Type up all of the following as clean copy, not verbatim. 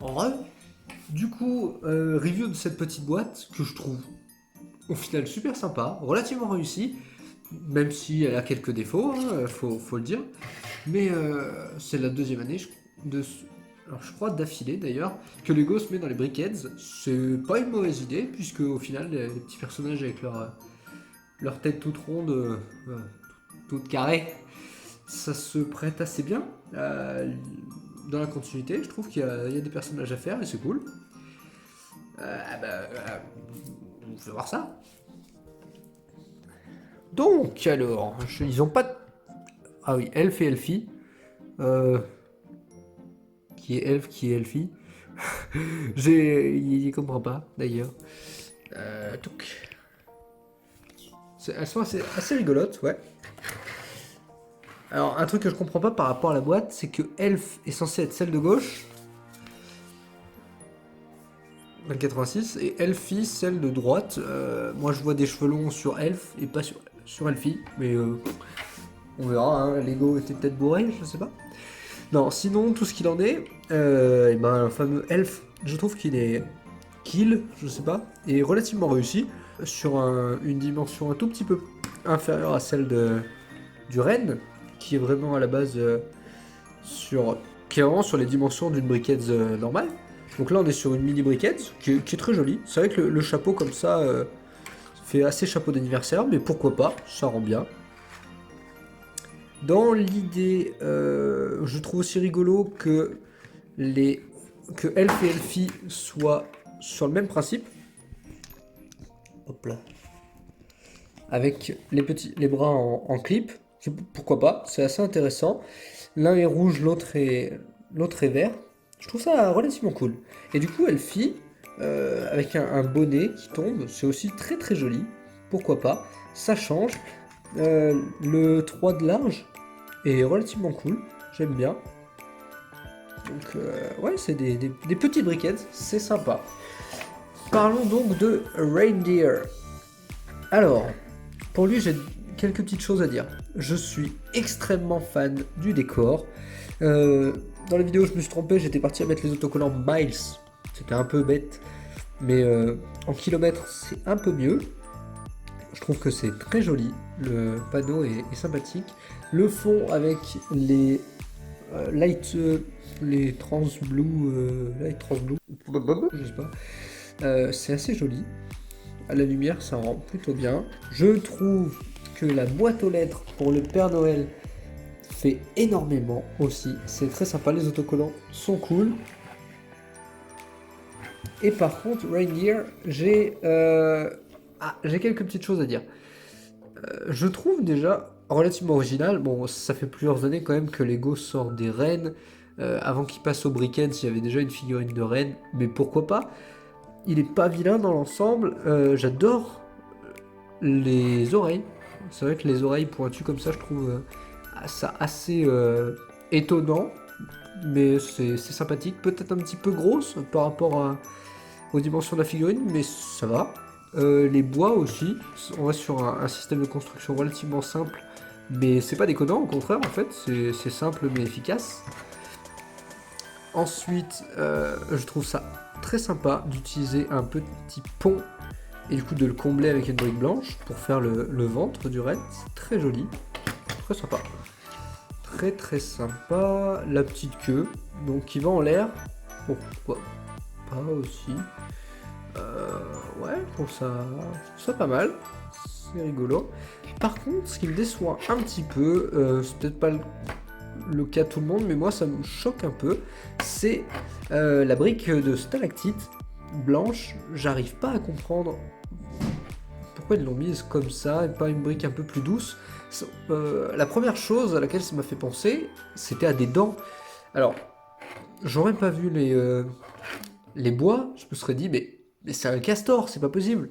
Ouais. Du coup, review de cette petite boîte que je trouve au final super sympa, relativement réussie, même si elle a quelques défauts, hein, faut le dire. Mais c'est la deuxième année, alors je crois d'affilée d'ailleurs, que Lego se met dans les Brickheads. C'est pas une mauvaise idée, puisque au final, les petits personnages avec leur tête toute ronde, toute carrée, ça se prête assez bien. Dans la continuité, je trouve qu'il y a des personnages à faire et c'est cool. On peut voir ça. Donc, alors, ils ont pas de... Ah oui, Elf et Elfie. Euh, qui est Elf, qui est Elfie. Il comprend pas, d'ailleurs. Donc, elles sont assez rigolotes, ouais. Alors, un truc que je comprends pas par rapport à la boîte, c'est que Elf est censé être celle de gauche, dans le 86, et Elfie celle de droite. Moi, je vois des cheveux longs sur Elf et pas sur Elfie, mais on verra, hein. Lego était peut-être bourré, je sais pas. Non, sinon, tout ce qu'il en est, et ben, le fameux Elf, je trouve qu'il, je sais pas, est relativement réussi sur une dimension un tout petit peu inférieure à celle du Ren, qui est vraiment à la base qui est vraiment sur les dimensions d'une briquette normale. Donc là, on est sur une mini briquette qui est très jolie. C'est vrai que le chapeau comme ça fait assez chapeau d'anniversaire, mais pourquoi pas, ça rend bien. Dans l'idée, je trouve aussi rigolo que Elf et Elfie soient sur le même principe. Hop là. Avec les bras en clip. Pourquoi pas, c'est assez intéressant. L'un est rouge, l'autre est vert. Je trouve ça relativement cool. Et du coup, Elfie, avec un bonnet qui tombe, c'est aussi très très joli. Pourquoi pas, ça change. Le 3 de large est relativement cool, j'aime bien. Donc ouais, c'est des petites briquettes, c'est sympa. Parlons donc de Reindeer. Alors, pour lui, j'ai quelques petites choses à dire. Je suis extrêmement fan du décor. Dans la vidéo, je me suis trompé, j'étais parti à mettre les autocollants Miles. C'était un peu bête, mais en kilomètres, c'est un peu mieux. Je trouve que c'est très joli. Le panneau est sympathique. Le fond avec les trans blue, je sais pas. C'est assez joli. À la lumière, ça rend plutôt bien. Je trouve que la boîte aux lettres pour le Père Noël fait énormément aussi. C'est très sympa, les autocollants sont cool. Et par contre, Reindeer, j'ai quelques petites choses à dire. Je trouve déjà relativement original. Bon, ça fait plusieurs années quand même que Lego sort des rennes. Avant qu'il passe au Brickheads, il y avait déjà une figurine de reine, mais pourquoi pas. Il est pas vilain dans l'ensemble. J'adore les oreilles. C'est vrai que les oreilles pointues comme ça, je trouve ça assez étonnant, mais c'est sympathique. Peut-être un petit peu grosse par rapport aux dimensions de la figurine, mais ça va. Les bois aussi, on reste sur un système de construction relativement simple, mais c'est pas déconnant, au contraire en fait, c'est simple mais efficace. Ensuite, je trouve ça très sympa d'utiliser un petit pont et du coup de le combler avec une brique blanche pour faire le ventre du raid. C'est très joli, très sympa. Très très sympa. La petite queue, donc qui va en l'air. Pourquoi pas aussi. Ouais, je trouve ça pas mal. C'est rigolo. Par contre, ce qui me déçoit un petit peu, c'est peut-être pas le cas de tout le monde, mais moi ça me choque un peu, c'est la brique de stalactite blanche. J'arrive pas à comprendre pourquoi ils l'ont mise comme ça et pas une brique un peu plus douce. La première chose à laquelle ça m'a fait penser, c'était à des dents. Alors, j'aurais pas vu les bois, je me serais dit, mais c'est un castor, c'est pas possible.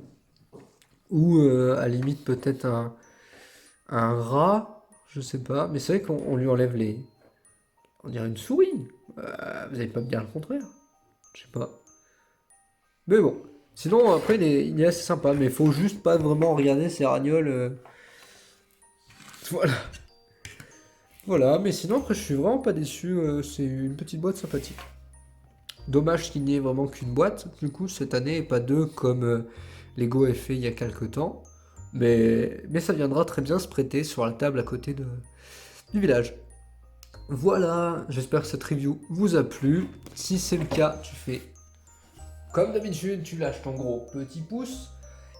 Ou à la limite peut-être un rat, je sais pas. Mais c'est vrai qu'on lui enlève on dirait une souris. Vous allez pas me dire le contraire. Je sais pas. Mais bon. Sinon, après, il est assez sympa, mais il faut juste pas vraiment regarder ces ragnoles. Voilà. Voilà, mais sinon, après, je suis vraiment pas déçu. C'est une petite boîte sympathique. Dommage qu'il n'y ait vraiment qu'une boîte, du coup, cette année, et pas deux comme Lego a fait il y a quelques temps. Mais ça viendra très bien se prêter sur la table à côté du village. Voilà, j'espère que cette review vous a plu. Si c'est le cas, tu fais comme d'habitude, tu lâches ton gros petit pouce.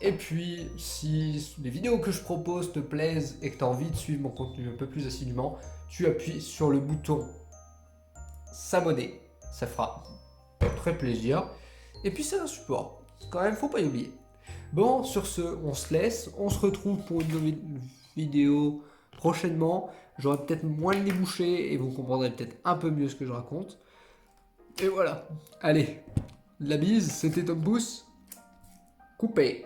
Et puis, si les vidéos que je propose te plaisent et que tu as envie de suivre mon contenu un peu plus assidûment, tu appuies sur le bouton s'abonner. Ça fera très plaisir. Et puis, c'est un support. Quand même, faut pas y oublier. Bon, sur ce, on se laisse. On se retrouve pour une nouvelle vidéo prochainement. J'aurai peut-être moins le nez bouché et vous comprendrez peut-être un peu mieux ce que je raconte. Et voilà. Allez, la bise, c'était Tom Pouce. Coupé.